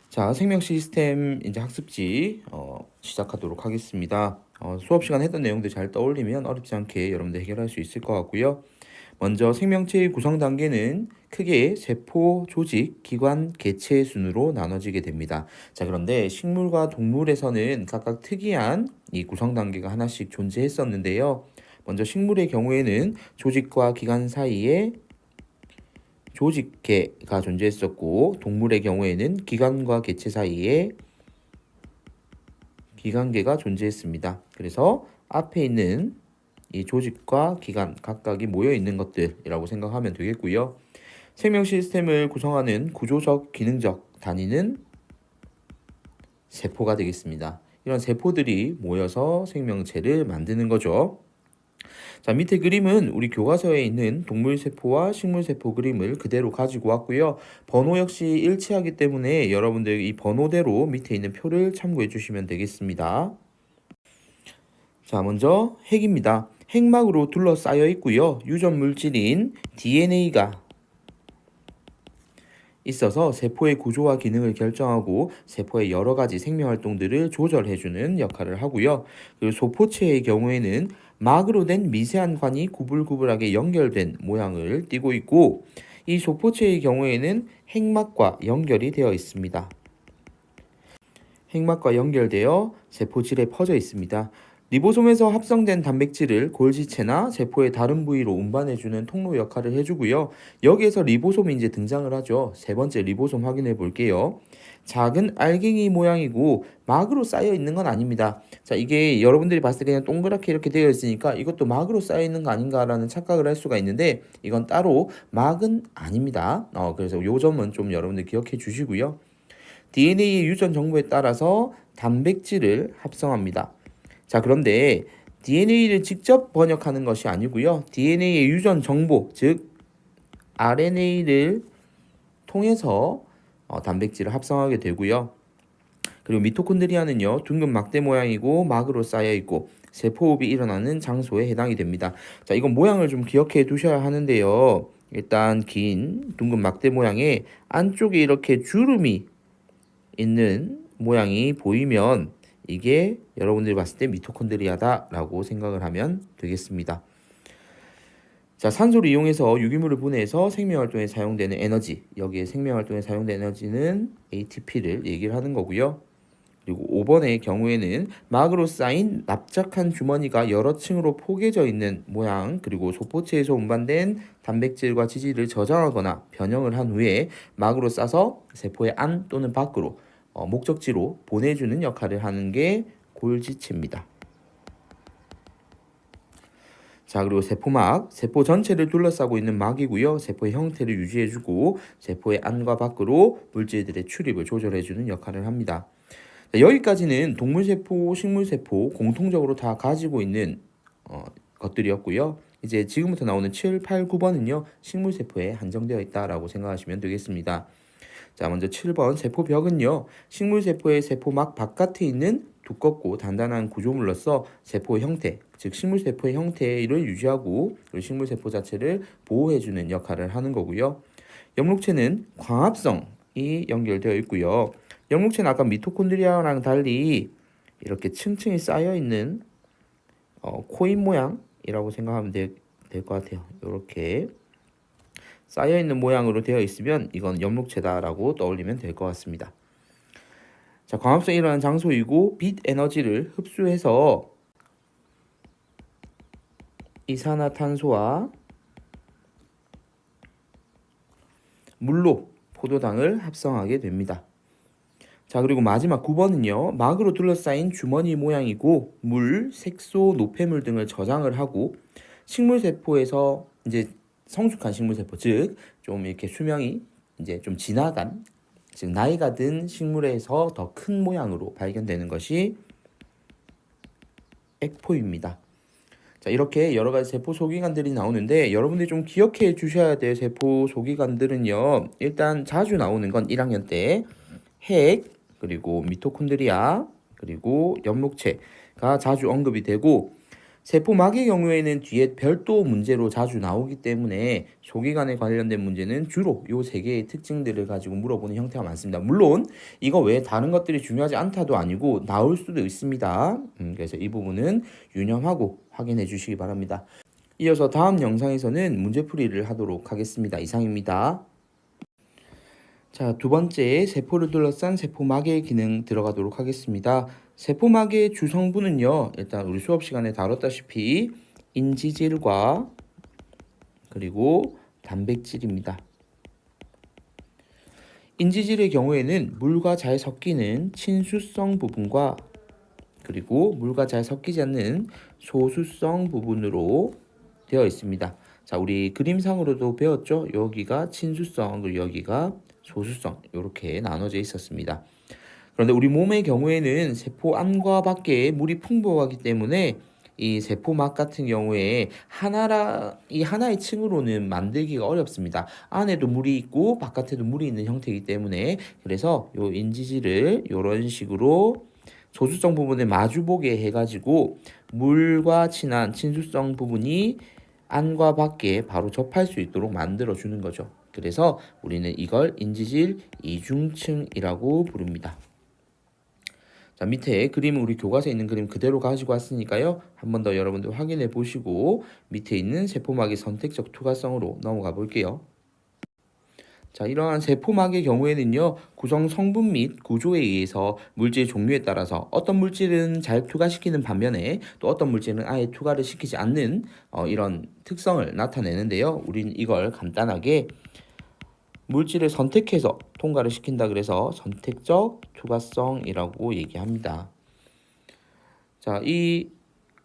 자, 생명 시스템 이제 학습지 시작하도록 하겠습니다. 수업 시간 했던 내용들 잘 떠올리면 어렵지 않게 여러분들 해결할 수 있을 것 같고요. 먼저 생명체의 구성 단계는 크게 세포, 조직, 기관, 개체 순으로 나눠지게 됩니다. 자, 그런데 식물과 동물에서는 각각 특이한 이 구성 단계가 하나씩 존재했었는데요. 먼저 식물의 경우에는 조직과 기관 사이에 조직계가 존재했었고, 동물의 경우에는 기관과 개체 사이에 기관계가 존재했습니다. 그래서 앞에 있는 이 조직과 기관 각각이 모여 있는 것들이라고 생각하면 되겠고요. 생명 시스템을 구성하는 구조적, 기능적 단위는 세포가 되겠습니다. 이런 세포들이 모여서 생명체를 만드는 거죠. 자, 밑에 그림은 우리 교과서에 있는 동물세포와 식물세포 그림을 그대로 가지고 왔고요. 번호 역시 일치하기 때문에 여러분들 이 번호대로 밑에 있는 표를 참고해 주시면 되겠습니다. 자, 먼저 핵입니다. 핵막으로 둘러싸여 있고요. 유전 물질인 DNA가 있어서 세포의 구조와 기능을 결정하고 세포의 여러 가지 생명 활동들을 조절해주는 역할을 하고요. 그리고 소포체의 경우에는 막으로 된 미세한 관이 구불구불하게 연결된 모양을 띠고 있고, 이 소포체의 경우에는 핵막과 연결이 되어 있습니다. 핵막과 연결되어 세포질에 퍼져 있습니다. 리보솜에서 합성된 단백질을 골지체나 세포의 다른 부위로 운반해주는 통로 역할을 해주고요. 여기에서 리보솜이 이제 등장을 하죠. 세 번째 리보솜 확인해 볼게요. 작은 알갱이 모양이고 막으로 쌓여 있는 건 아닙니다. 자, 이게 여러분들이 봤을 때 그냥 동그랗게 이렇게 되어 있으니까 이것도 막으로 쌓여 있는 거 아닌가라는 착각을 할 수가 있는데, 이건 따로 막은 아닙니다. 그래서 요 점은 좀 여러분들 기억해 주시고요. DNA의 유전 정보에 따라서 단백질을 합성합니다. 자, 그런데 DNA를 직접 번역하는 것이 아니고요. DNA의 유전 정보, 즉 RNA를 통해서 단백질을 합성하게 되고요. 그리고 미토콘드리아는요, 둥근 막대 모양이고 막으로 쌓여 있고 세포호흡이 일어나는 장소에 해당이 됩니다. 자, 이건 모양을 좀 기억해 두셔야 하는데요. 일단 긴 둥근 막대 모양의 안쪽에 이렇게 주름이 있는 모양이 보이면 이게 여러분들이 봤을 때 미토콘드리아다라고 생각을 하면 되겠습니다. 자, 산소를 이용해서 유기물을 분해해서 생명활동에 사용되는 에너지, 여기에 생명활동에 사용되는 에너지는 ATP를 얘기를 하는 거고요. 그리고 5번의 경우에는 막으로 쌓인 납작한 주머니가 여러 층으로 포개져 있는 모양, 그리고 소포체에서 운반된 단백질과 지질을 저장하거나 변형을 한 후에 막으로 싸서 세포의 안 또는 밖으로 목적지로 보내주는 역할을 하는 게 골지체입니다. 자, 그리고 세포막, 세포 전체를 둘러싸고 있는 막이고요. 세포의 형태를 유지해주고 세포의 안과 밖으로 물질들의 출입을 조절해주는 역할을 합니다. 자, 여기까지는 동물세포, 식물세포 공통적으로 다 가지고 있는 것들이었고요. 이제 지금부터 나오는 7, 8, 9번은요. 식물세포에 한정되어 있다라고 생각하시면 되겠습니다. 자, 먼저 7번 세포벽은요. 식물세포의 세포막 바깥에 있는 두껍고 단단한 구조물로서 세포의 형태, 즉 식물세포의 형태를 유지하고 그리고 식물세포 자체를 보호해주는 역할을 하는 거고요. 영록체는 광합성이 연결되어 있고요. 영록체는 아까 미토콘드리아랑 달리 이렇게 층층이 쌓여 있는 코인 모양이라고 생각하면 될 것 같아요. 이렇게 쌓여있는 모양으로 되어 있으면 이건 엽록체다라고 떠올리면 될 것 같습니다. 자, 광합성이 일어나는 장소이고 빛 에너지를 흡수해서 이산화탄소와 물로 포도당을 합성하게 됩니다. 자, 그리고 마지막 9번은요. 막으로 둘러싸인 주머니 모양이고 물, 색소, 노폐물 등을 저장을 하고 식물세포에서 이제 성숙한 식물세포, 즉 좀 이렇게 수명이 이제 좀 지나간, 즉 나이가 든 식물에서 더 큰 모양으로 발견되는 것이 액포입니다. 자, 이렇게 여러 가지 세포 소기관들이 나오는데 여러분들이 좀 기억해 주셔야 될 세포 소기관들은요. 일단 자주 나오는 건 1학년 때 핵, 그리고 미토콘드리아, 그리고 엽록체가 자주 언급이 되고, 세포막의 경우에는 뒤에 별도 문제로 자주 나오기 때문에 소기관에 관련된 문제는 주로 이 세 개의 특징들을 가지고 물어보는 형태가 많습니다. 물론 이거 외에 다른 것들이 중요하지 않다도 아니고 나올 수도 있습니다. 그래서 이 부분은 유념하고 확인해 주시기 바랍니다. 이어서 다음 영상에서는 문제풀이를 하도록 하겠습니다. 이상입니다. 자, 두 번째 세포를 둘러싼 세포막의 기능 들어가도록 하겠습니다. 세포막의 주성분은요, 일단 우리 수업 시간에 다뤘다시피 인지질과 그리고 단백질입니다. 인지질의 경우에는 물과 잘 섞이는 친수성 부분과 그리고 물과 잘 섞이지 않는 소수성 부분으로 되어 있습니다. 자, 우리 그림상으로도 배웠죠? 여기가 친수성, 그리고 여기가 소수성 이렇게 나눠져 있었습니다. 그런데 우리 몸의 경우에는 세포 안과 밖에 물이 풍부하기 때문에 이 세포막 같은 경우에 이 하나의 층으로는 만들기가 어렵습니다. 안에도 물이 있고 바깥에도 물이 있는 형태이기 때문에 그래서 요 인지질을 이런 식으로 소수성 부분을 마주보게 해가지고 물과 친한 친수성 부분이 안과 밖에 바로 접할 수 있도록 만들어 주는 거죠. 그래서 우리는 이걸 인지질 이중층이라고 부릅니다. 자, 밑에 그림은 우리 교과서에 있는 그림 그대로 가지고 왔으니까요. 한 번 더 여러분들 확인해 보시고 밑에 있는 세포막의 선택적 투과성으로 넘어가 볼게요. 자, 이러한 세포막의 경우에는요, 구성 성분 및 구조에 의해서 물질 종류에 따라서 어떤 물질은 잘 투과시키는 반면에 또 어떤 물질은 아예 투과를 시키지 않는 이런 특성을 나타내는데요. 우리는 이걸 간단하게 물질을 선택해서 통과를 시킨다 그래서 선택적 투과성이라고 얘기합니다. 자, 이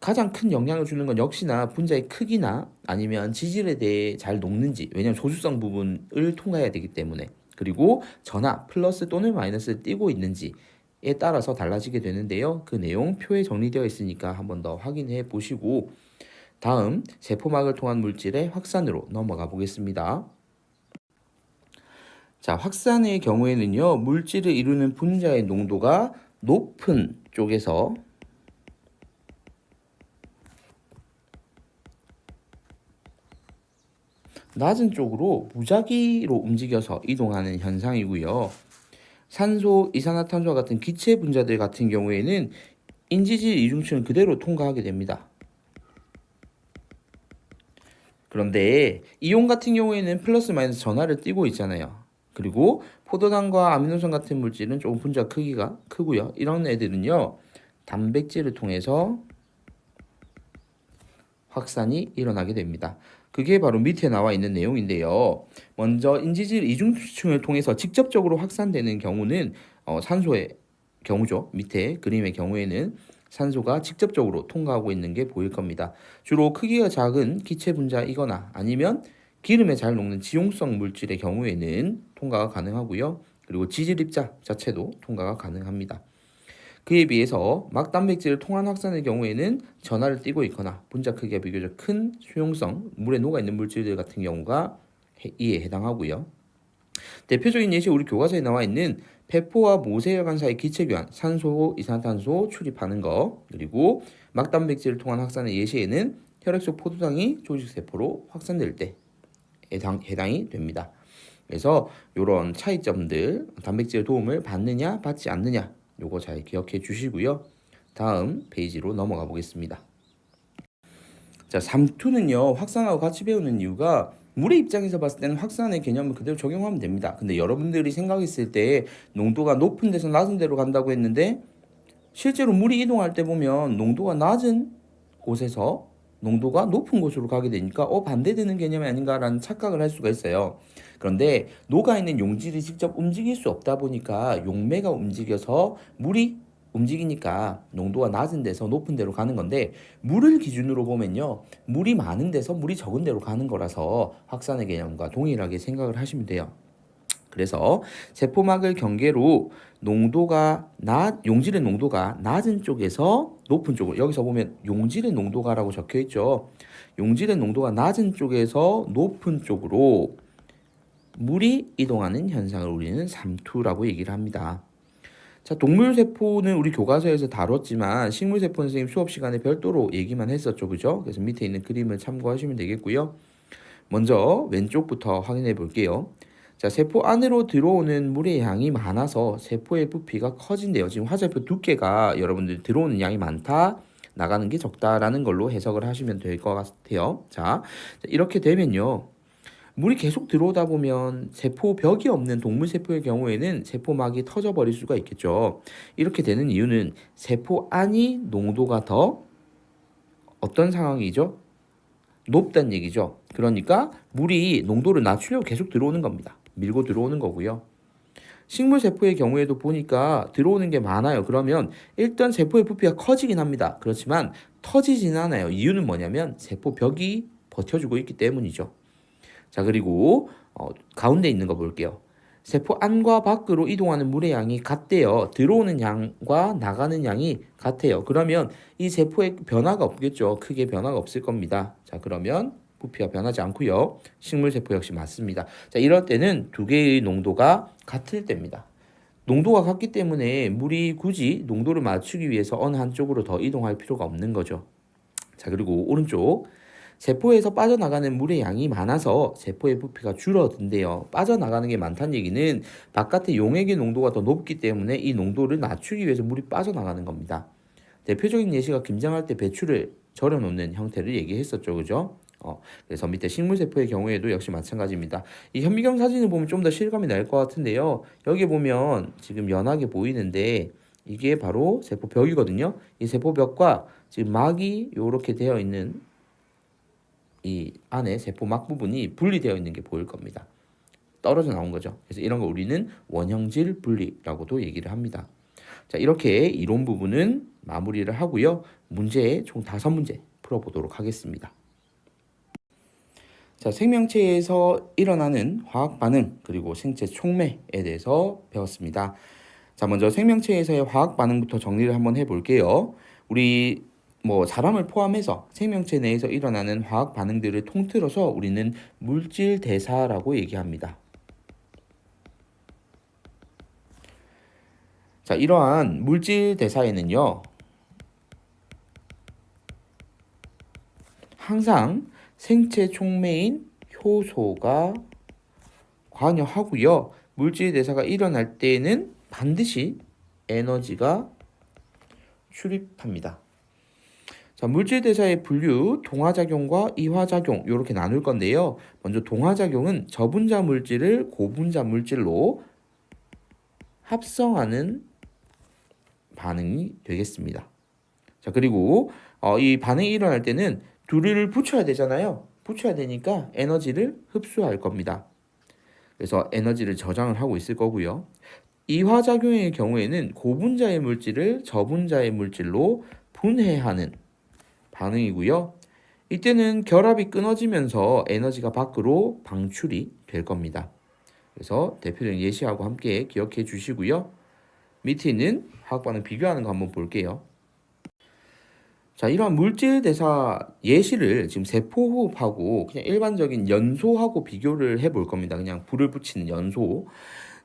가장 큰 영향을 주는 건 역시나 분자의 크기나 아니면 지질에 대해 잘 녹는지, 왜냐하면 소수성 부분을 통과해야 되기 때문에, 그리고 전하 플러스 또는 마이너스를 띄고 있는지에 따라서 달라지게 되는데요. 그 내용 표에 정리되어 있으니까 한 번 더 확인해 보시고 다음 세포막을 통한 물질의 확산으로 넘어가 보겠습니다. 자, 확산의 경우에는요, 물질을 이루는 분자의 농도가 높은 쪽에서 낮은 쪽으로 무작위로 움직여서 이동하는 현상이고요. 산소, 이산화탄소와 같은 기체 분자들 같은 경우에는 인지질 이중층을 그대로 통과하게 됩니다. 그런데 이온 같은 경우에는 플러스 마이너스 전하를 띠고 있잖아요. 그리고 포도당과 아미노산 같은 물질은 조금 분자 크기가 크고요. 이런 애들은요, 단백질을 통해서 확산이 일어나게 됩니다. 그게 바로 밑에 나와 있는 내용인데요. 먼저 인지질 이중층을 통해서 직접적으로 확산되는 경우는 산소의 경우죠. 밑에 그림의 경우에는 산소가 직접적으로 통과하고 있는 게 보일 겁니다. 주로 크기가 작은 기체 분자이거나 아니면 기름에 잘 녹는 지용성 물질의 경우에는 통과가 가능하고요. 그리고 지질 입자 자체도 통과가 가능합니다. 그에 비해서 막단백질 통한 확산의 경우에는 전하를 띠고 있거나 분자 크기가 비교적 큰 수용성, 물에 녹아있는 물질들 같은 경우가 이에 해당하고요. 대표적인 예시 우리 교과서에 나와 있는 세포와 모세혈관 사이 기체교환, 산소, 이산화탄소 출입하는 거, 그리고 막단백질을 통한 확산의 예시에는 혈액 속 포도당이 조직세포로 확산될 때 해당이 됩니다. 그래서 이런 차이점들, 단백질 도움을 받느냐 받지 않느냐 요거 잘 기억해 주시고요. 다음 페이지로 넘어가 보겠습니다. 자, 3투는요, 확산하고 같이 배우는 이유가 물의 입장에서 봤을 때는 확산의 개념을 그대로 적용하면 됩니다. 근데 여러분들이 생각했을 때 농도가 높은 데서 낮은 데로 간다고 했는데 실제로 물이 이동할 때 보면 농도가 낮은 곳에서 농도가 높은 곳으로 가게 되니까 반대되는 개념이 아닌가라는 착각을 할 수가 있어요. 그런데 녹아있는 용질이 직접 움직일 수 없다 보니까 용매가 움직여서 물이 움직이니까 농도가 낮은 데서 높은 데로 가는 건데 물을 기준으로 보면요. 물이 많은 데서 물이 적은 데로 가는 거라서 확산의 개념과 동일하게 생각을 하시면 돼요. 그래서 세포막을 경계로 용질의 농도가 낮은 쪽에서 높은 쪽으로, 여기서 보면 용질의 농도가라고 적혀 있죠. 용질의 농도가 낮은 쪽에서 높은 쪽으로 물이 이동하는 현상을 우리는 삼투라고 얘기를 합니다. 자, 동물세포는 우리 교과서에서 다뤘지만 식물세포는 선생님 수업 시간에 별도로 얘기만 했었죠. 그죠? 그래서 밑에 있는 그림을 참고하시면 되겠고요. 먼저 왼쪽부터 확인해 볼게요. 자, 세포 안으로 들어오는 물의 양이 많아서 세포의 부피가 커진대요. 지금 화살표 두께가 여러분들 들어오는 양이 많다, 나가는 게 적다라는 걸로 해석을 하시면 될 것 같아요. 자, 이렇게 되면요. 물이 계속 들어오다 보면 세포벽이 없는 동물 세포의 경우에는 세포막이 터져버릴 수가 있겠죠. 이렇게 되는 이유는 세포 안이 농도가 더 어떤 상황이죠? 높다는 얘기죠. 그러니까 물이 농도를 낮추려고 계속 들어오는 겁니다. 밀고 들어오는 거고요. 식물 세포의 경우에도 보니까 들어오는 게 많아요. 그러면 일단 세포의 부피가 커지긴 합니다. 그렇지만 터지진 않아요. 이유는 뭐냐면 세포벽이 버텨주고 있기 때문이죠. 자, 그리고 가운데 있는 거 볼게요. 세포 안과 밖으로 이동하는 물의 양이 같대요. 들어오는 양과 나가는 양이 같아요. 그러면 이 세포에 변화가 없겠죠. 크게 변화가 없을 겁니다. 자, 그러면 부피가 변하지 않고요. 식물 세포 역시 맞습니다. 자, 이럴 때는 두 개의 농도가 같을 때입니다. 농도가 같기 때문에 물이 굳이 농도를 맞추기 위해서 어느 한쪽으로 더 이동할 필요가 없는 거죠. 자, 그리고 오른쪽. 세포에서 빠져나가는 물의 양이 많아서 세포의 부피가 줄어든대요. 빠져나가는 게 많다는 얘기는 바깥의 용액의 농도가 더 높기 때문에 이 농도를 낮추기 위해서 물이 빠져나가는 겁니다. 대표적인 예시가 김장할 때 배추를 절여 놓는 형태를 얘기했었죠. 그죠? 그래서 밑에 식물세포의 경우에도 역시 마찬가지입니다. 이 현미경 사진을 보면 좀 더 실감이 날 것 같은데요. 여기 보면 지금 연하게 보이는데 이게 바로 세포벽이거든요. 이 세포벽과 지금 막이 이렇게 되어 있는 이 안에 세포막 부분이 분리되어 있는 게 보일 겁니다. 떨어져 나온 거죠. 그래서 이런 거 우리는 원형질 분리라고도 얘기를 합니다. 자, 이렇게 이론 부분은 마무리를 하고요. 문제 총 5문제 풀어보도록 하겠습니다. 자, 생명체에서 일어나는 화학 반응 그리고 생체 촉매에 대해서 배웠습니다. 자, 먼저 생명체에서의 화학 반응부터 정리를 한번 해볼게요. 우리 사람을 포함해서 생명체 내에서 일어나는 화학 반응들을 통틀어서 우리는 물질 대사라고 얘기합니다. 자, 이러한 물질 대사에는요, 항상 생체 촉매인 효소가 관여하고요. 물질 대사가 일어날 때에는 반드시 에너지가 출입합니다. 자, 물질 대사의 분류, 동화작용과 이화작용 이렇게 나눌 건데요. 먼저 동화작용은 저분자 물질을 고분자 물질로 합성하는 반응이 되겠습니다. 자, 그리고 이 반응이 일어날 때는 둘을 붙여야 되잖아요. 붙여야 되니까 에너지를 흡수할 겁니다. 그래서 에너지를 저장을 하고 있을 거고요. 이화작용의 경우에는 고분자의 물질을 저분자의 물질로 분해하는 반응이고요. 이때는 결합이 끊어지면서 에너지가 밖으로 방출이 될 겁니다. 그래서 대표적인 예시하고 함께 기억해 주시고요. 밑에 있는 화학 반응 비교하는 거 한번 볼게요. 자, 이러한 물질 대사 예시를 지금 세포호흡하고 그냥 일반적인 연소하고 비교를 해볼 겁니다. 그냥 불을 붙이는 연소.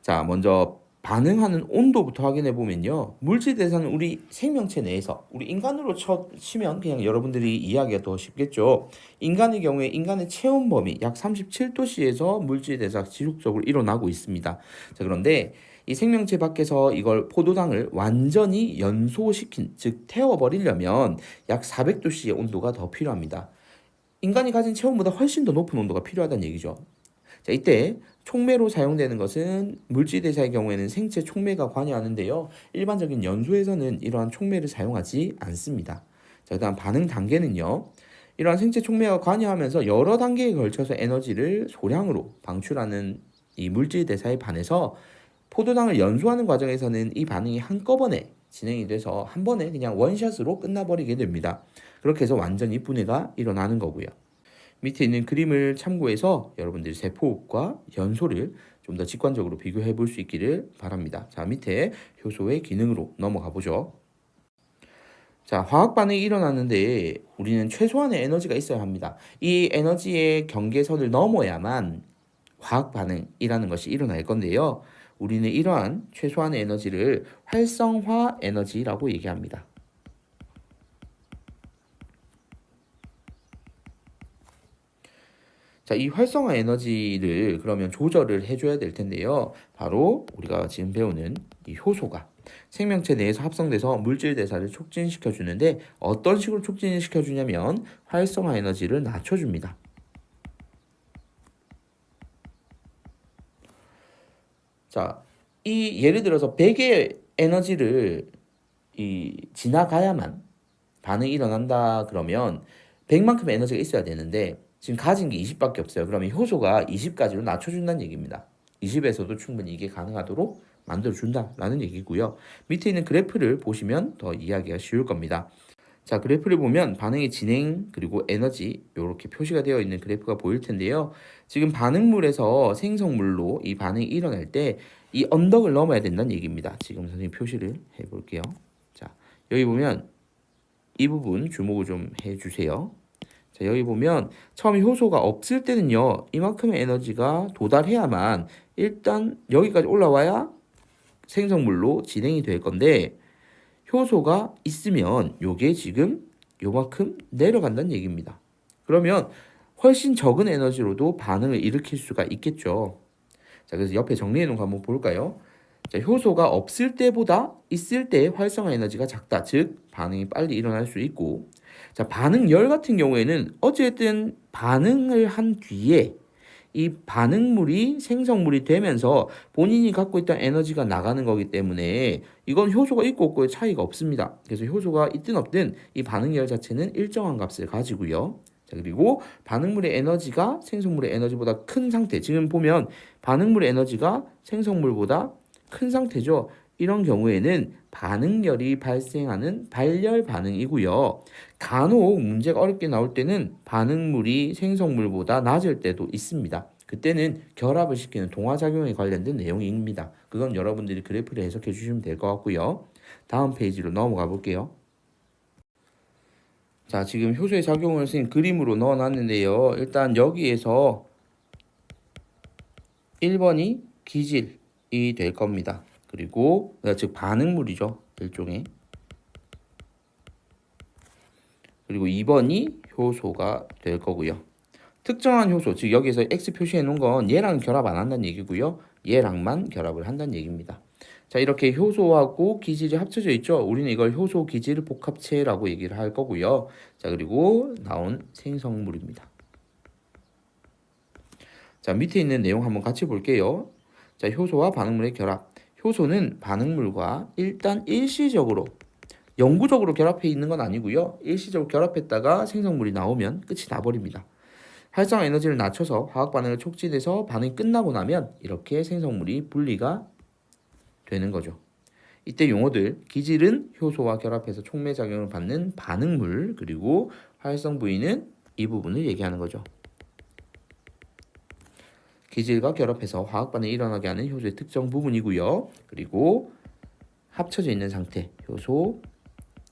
자, 먼저 반응하는 온도부터 확인해 보면요. 물질 대사는 우리 생명체 내에서 우리 인간으로 치면 그냥 여러분들이 이해하기가 더 쉽겠죠. 인간의 경우에 인간의 체온 범위 약 37도씨에서 물질 대사가 지속적으로 일어나고 있습니다. 자, 그런데 이 생명체 밖에서 이걸 포도당을 완전히 연소시킨, 즉 태워버리려면 약 400도씨의 온도가 더 필요합니다. 인간이 가진 체온보다 훨씬 더 높은 온도가 필요하다는 얘기죠. 자, 이때 촉매로 사용되는 것은 물질 대사의 경우에는 생체 촉매가 관여하는데요. 일반적인 연소에서는 이러한 촉매를 사용하지 않습니다. 자, 그다음 반응 단계는요. 이러한 생체 촉매가 관여하면서 여러 단계에 걸쳐서 에너지를 소량으로 방출하는 이 물질 대사에 반해서 포도당을 연소하는 과정에서는 이 반응이 한꺼번에 진행이 돼서 한 번에 그냥 원샷으로 끝나버리게 됩니다. 그렇게 해서 완전히 분해가 일어나는 거고요. 밑에 있는 그림을 참고해서 여러분들이 세포호흡과 연소를 좀 더 직관적으로 비교해 볼 수 있기를 바랍니다. 자, 밑에 효소의 기능으로 넘어가 보죠. 자, 화학 반응이 일어나는데 우리는 최소한의 에너지가 있어야 합니다. 이 에너지의 경계선을 넘어야만 화학 반응이라는 것이 일어날 건데요. 우리는 이러한 최소한의 에너지를 활성화 에너지라고 얘기합니다. 자, 이 활성화 에너지를 그러면 조절을 해줘야 될 텐데요. 바로 우리가 지금 배우는 이 효소가 생명체 내에서 합성돼서 물질 대사를 촉진시켜 주는데 어떤 식으로 촉진시켜 주냐면 활성화 에너지를 낮춰줍니다. 자, 이 예를 들어서 100의 에너지를 지나가야만 반응이 일어난다 그러면 100만큼의 에너지가 있어야 되는데 지금 가진 게 20밖에 없어요. 그러면 효소가 20까지로 낮춰준다는 얘기입니다. 20에서도 충분히 이게 가능하도록 만들어준다라는 얘기고요. 밑에 있는 그래프를 보시면 더 이해하기가 쉬울 겁니다. 자, 그래프를 보면 반응의 진행 그리고 에너지 이렇게 표시가 되어 있는 그래프가 보일 텐데요. 지금 반응물에서 생성물로 이 반응이 일어날 때 이 언덕을 넘어야 된다는 얘기입니다. 지금 선생님 표시를 해볼게요. 자, 여기 보면 이 부분 주목을 좀 해주세요. 자, 여기 보면 처음에 효소가 없을 때는요, 이만큼의 에너지가 도달해야만 일단 여기까지 올라와야 생성물로 진행이 될 건데 효소가 있으면 요게 지금 요만큼 내려간다는 얘기입니다. 그러면 훨씬 적은 에너지로도 반응을 일으킬 수가 있겠죠. 자, 그래서 옆에 정리해 놓은 거 한번 볼까요? 자, 효소가 없을 때보다 있을 때 활성화 에너지가 작다. 즉, 반응이 빨리 일어날 수 있고. 자, 반응열 같은 경우에는 어쨌든 반응을 한 뒤에 이 반응물이 생성물이 되면서 본인이 갖고 있던 에너지가 나가는 거기 때문에 이건 효소가 있고 없고의 차이가 없습니다. 그래서 효소가 있든 없든 이 반응열 자체는 일정한 값을 가지고요. 자, 그리고 반응물의 에너지가 생성물의 에너지보다 큰 상태. 지금 보면 반응물의 에너지가 생성물보다 큰 상태죠. 이런 경우에는 반응열이 발생하는 발열 반응이고요. 간혹 문제가 어렵게 나올 때는 반응물이 생성물보다 낮을 때도 있습니다. 그때는 결합을 시키는 동화작용에 관련된 내용입니다. 그건 여러분들이 그래프를 해석해 주시면 될 것 같고요. 다음 페이지로 넘어가 볼게요. 자, 지금 효소의 작용을 선생님 그림으로 넣어놨는데요. 일단 여기에서 1번이 기질이 될 겁니다. 그리고 즉 반응물이죠. 일종의. 그리고 2번이 효소가 될 거고요. 특정한 효소, 즉 여기서 X 표시해 놓은 건 얘랑 결합 안 한다는 얘기고요. 얘랑만 결합을 한다는 얘기입니다. 자, 이렇게 효소하고 기질이 합쳐져 있죠. 우리는 이걸 효소 기질 복합체라고 얘기를 할 거고요. 자, 그리고 나온 생성물입니다. 자, 밑에 있는 내용 한번 같이 볼게요. 자, 효소와 반응물의 결합. 효소는 반응물과 일단 일시적으로 영구적으로 결합해 있는 건 아니고요. 일시적으로 결합했다가 생성물이 나오면 끝이 나버립니다. 활성화 에너지를 낮춰서 화학 반응을 촉진해서 반응이 끝나고 나면 이렇게 생성물이 분리가 되는 거죠. 이때 용어들 기질은 효소와 결합해서 촉매작용을 받는 반응물 그리고 활성 부위는 이 부분을 얘기하는 거죠. 기질과 결합해서 화학 반응이 일어나게 하는 효소의 특정 부분이고요. 그리고 합쳐져 있는 상태 효소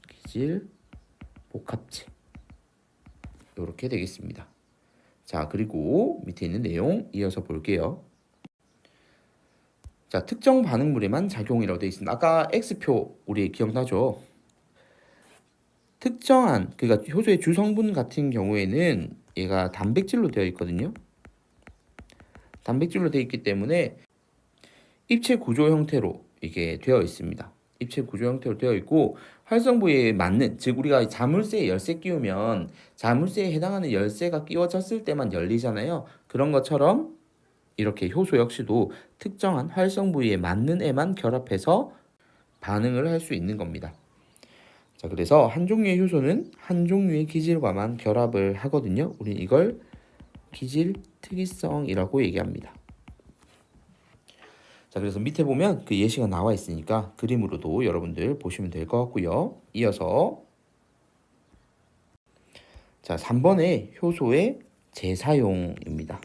기질 복합체 이렇게 되겠습니다. 자, 그리고 밑에 있는 내용 이어서 볼게요. 자, 특정 반응물에만 작용이라고 되어 있습니다. 아까 X표 우리 기억나죠? 특정한 그러니까 효소의 주성분 같은 경우에는 얘가 단백질로 되어 있거든요. 단백질로 되어 있기 때문에 입체 구조 형태로 이게 되어 있습니다. 입체 구조 형태로 되어 있고 활성 부위에 맞는 즉 우리가 자물쇠에 열쇠 끼우면 자물쇠에 해당하는 열쇠가 끼워졌을 때만 열리잖아요. 그런 것처럼 이렇게 효소 역시도 특정한 활성 부위에 맞는 애만 결합해서 반응을 할 수 있는 겁니다. 자, 그래서 한 종류의 효소는 한 종류의 기질과만 결합을 하거든요. 우린 이걸 기질 특이성이라고 얘기합니다. 자, 그래서 밑에 보면 그 예시가 나와 있으니까 그림으로도 여러분들 보시면 될 것 같고요. 이어서 자, 3번의 효소의 재사용입니다.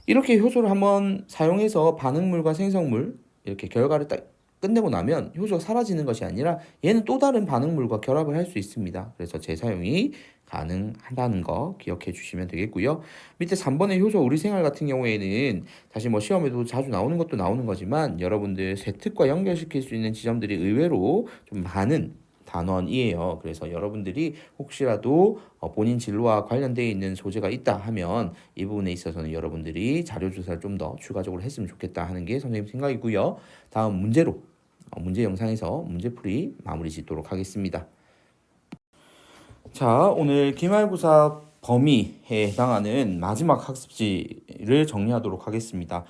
이렇게 효소를 한번 사용해서 반응물과 생성물 이렇게 결과를 딱 끝내고 나면 효소가 사라지는 것이 아니라 얘는 또 다른 반응물과 결합을 할 수 있습니다. 그래서 재사용이 가능하다는 거 기억해 주시면 되겠고요. 밑에 3번의 효소 우리 생활 같은 경우에는 사실 뭐 시험에도 자주 나오는 것도 나오는 거지만 여러분들 세특과 연결시킬 수 있는 지점들이 의외로 좀 많은 단원이에요. 그래서 여러분들이 혹시라도 본인 진로와 관련되어 있는 소재가 있다 하면 이 부분에 있어서는 여러분들이 자료 조사를 좀 더 추가적으로 했으면 좋겠다 하는 게 선생님 생각이고요. 다음 문제로 문제 영상에서 문제풀이 마무리 짓도록 하겠습니다. 자, 오늘 기말고사 범위에 해당하는 마지막 학습지를 정리하도록 하겠습니다.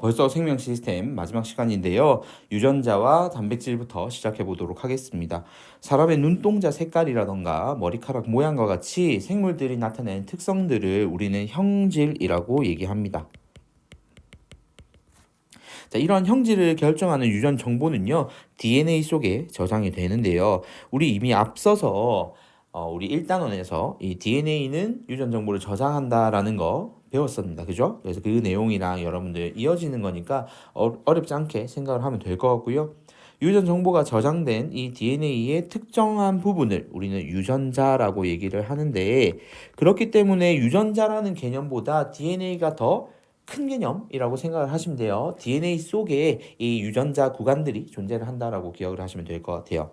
벌써 생명 시스템 마지막 시간인데요. 유전자와 단백질부터 시작해 보도록 하겠습니다. 사람의 눈동자 색깔이라던가 머리카락 모양과 같이 생물들이 나타내는 특성들을 우리는 형질이라고 얘기합니다. 자, 이러한 형질을 결정하는 유전 정보는요, DNA 속에 저장이 되는데요. 우리 이미 앞서서 우리 1단원에서 이 DNA는 유전 정보를 저장한다라는 거 배웠습니다. 그죠? 그래서 그 내용이랑 여러분들 이어지는 거니까 어렵지 않게 생각을 하면 될 것 같고요. 유전 정보가 저장된 이 DNA의 특정한 부분을 우리는 유전자라고 얘기를 하는데, 그렇기 때문에 유전자라는 개념보다 DNA가 더 큰 개념이라고 생각을 하시면 돼요. DNA 속에 이 유전자 구간들이 존재를 한다라고 기억을 하시면 될 것 같아요.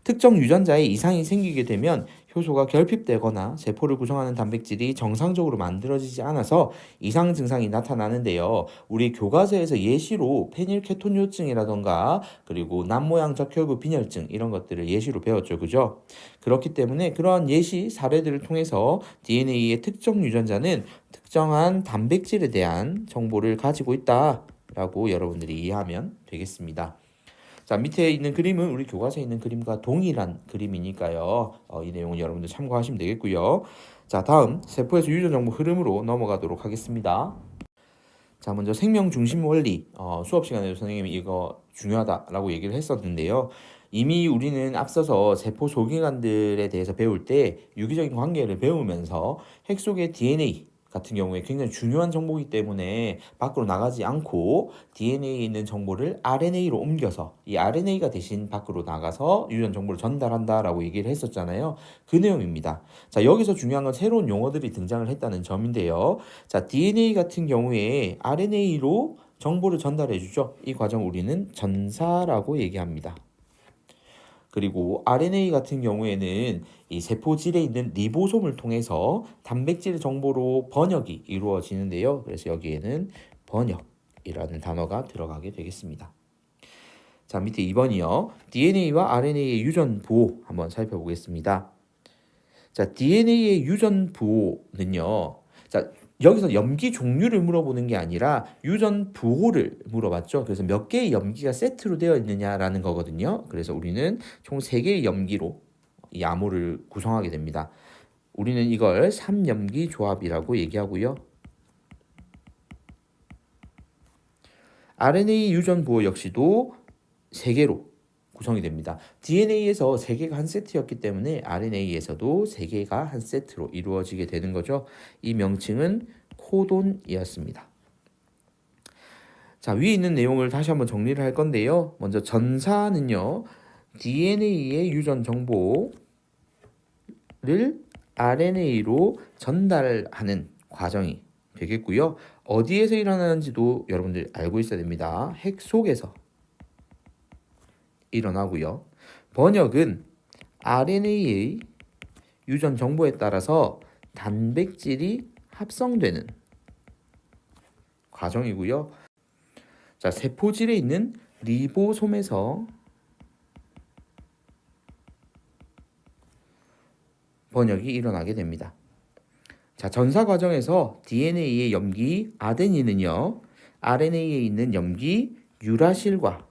특정 유전자에 이상이 생기게 되면 효소가 결핍되거나 세포를 구성하는 단백질이 정상적으로 만들어지지 않아서 이상 증상이 나타나는데요. 우리 교과서에서 예시로 페닐케톤요증이라던가 그리고 남모양 적혈구 빈혈증 이런 것들을 예시로 배웠죠. 그죠? 그렇기 때문에 그러한 예시 사례들을 통해서 DNA의 특정 유전자는 특정한 단백질에 대한 정보를 가지고 있다라고 여러분들이 이해하면 되겠습니다. 자, 밑에 있는 그림은 우리 교과서에 있는 그림과 동일한 그림이니까요. 이 내용은 여러분들 참고하시면 되겠고요. 자, 다음 세포에서 유전 정보 흐름으로 넘어가도록 하겠습니다. 자, 먼저 생명 중심 원리. 수업 시간에도 선생님이 이거 중요하다라고 얘기를 했었는데요. 이미 우리는 앞서서 세포 소기관들에 대해서 배울 때 유기적인 관계를 배우면서 핵 속의 DNA 같은 경우에 굉장히 중요한 정보이기 때문에 밖으로 나가지 않고 DNA에 있는 정보를 RNA로 옮겨서 이 RNA가 대신 밖으로 나가서 유전 정보를 전달한다라고 얘기를 했었잖아요. 그 내용입니다. 자, 여기서 중요한 건 새로운 용어들이 등장을 했다는 점인데요. 자, DNA 같은 경우에 RNA로 정보를 전달해 주죠. 이 과정 우리는 전사라고 얘기합니다. 그리고 RNA 같은 경우에는 이 세포질에 있는 리보솜을 통해서 단백질 정보로 번역이 이루어지는데요. 그래서 여기에는 번역이라는 단어가 들어가게 되겠습니다. 자, 밑에 2번이요. DNA와 RNA의 유전 부호 한번 살펴보겠습니다. 자, DNA의 유전 부호는요. 자, 여기서 염기 종류를 물어보는 게 아니라 유전 부호를 물어봤죠. 그래서 몇 개의 염기가 세트로 되어 있느냐라는 거거든요. 그래서 우리는 총 3개의 염기로 이 암호를 구성하게 됩니다. 우리는 이걸 3염기 조합이라고 얘기하고요. RNA 유전 부호 역시도 3개로 구성이 됩니다. DNA에서 3개가 한 세트였기 때문에 RNA에서도 3개가 한 세트로 이루어지게 되는 거죠. 이 명칭은 코돈이었습니다. 자, 위에 있는 내용을 다시 한번 정리를 할 건데요. 먼저 전사는요. DNA의 유전 정보를 RNA로 전달하는 과정이 되겠고요. 어디에서 일어나는지도 여러분들 알고 있어야 됩니다. 핵 속에서 일어나고요. 번역은 RNA의 유전 정보에 따라서 단백질이 합성되는 과정이고요. 자, 세포질에 있는 리보솜에서 번역이 일어나게 됩니다. 자, 전사 과정에서 DNA의 염기 아데닌은요, RNA에 있는 염기 유라실과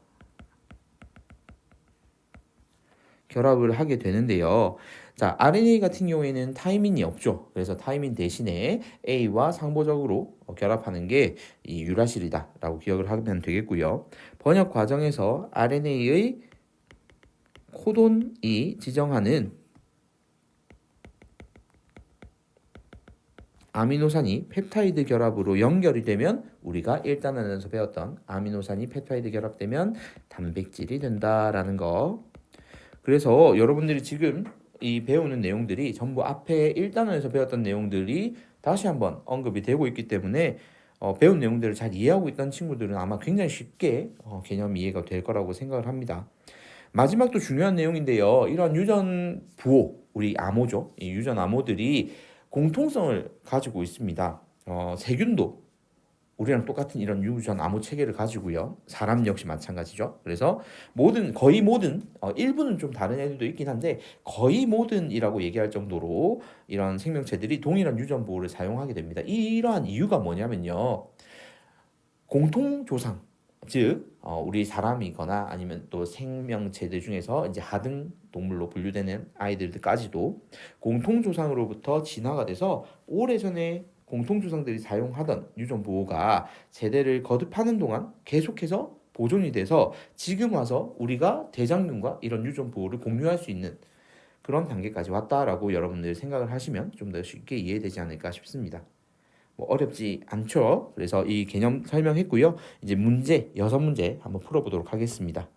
결합을 하게 되는데요. 자, RNA 같은 경우에는 타이민이 없죠. 그래서 타이민 대신에 A와 상보적으로 결합하는 게 이 유라실이다라고 기억을 하면 되겠고요. 번역 과정에서 RNA의 코돈이 지정하는 아미노산이 펩타이드 결합으로 연결이 되면 우리가 1단원에서 배웠던 아미노산이 펩타이드 결합되면 단백질이 된다라는 거. 그래서 여러분들이 지금 이 배우는 내용들이 전부 앞에 1단원에서 배웠던 내용들이 다시 한번 언급이 되고 있기 때문에 배운 내용들을 잘 이해하고 있던 친구들은 아마 굉장히 쉽게 개념 이해가 될 거라고 생각을 합니다. 마지막도 중요한 내용인데요. 이런 유전 부호, 우리 암호죠. 이 유전 암호들이 공통성을 가지고 있습니다. 세균도 우리랑 똑같은 이런 유전 암호 체계를 가지고요. 사람 역시 마찬가지죠. 그래서 거의 모든, 일부는 좀 다른 애들도 있긴 한데 거의 모든이라고 얘기할 정도로 이런 생명체들이 동일한 유전 보호를 사용하게 됩니다. 이러한 이유가 뭐냐면요. 공통조상, 즉 우리 사람이거나 아니면 또 생명체들 중에서 이제 하등 동물로 분류되는 아이들까지도 공통조상으로부터 진화가 돼서 오래전에 공통조상들이 사용하던 유전 보호가 세대를 거듭하는 동안 계속해서 보존이 돼서 지금 와서 우리가 대장균과 이런 유전 보호를 공유할 수 있는 그런 단계까지 왔다라고 여러분들 생각을 하시면 좀 더 쉽게 이해되지 않을까 싶습니다. 뭐 어렵지 않죠. 그래서 이 개념 설명했고요. 이제 문제 6문제 한번 풀어보도록 하겠습니다.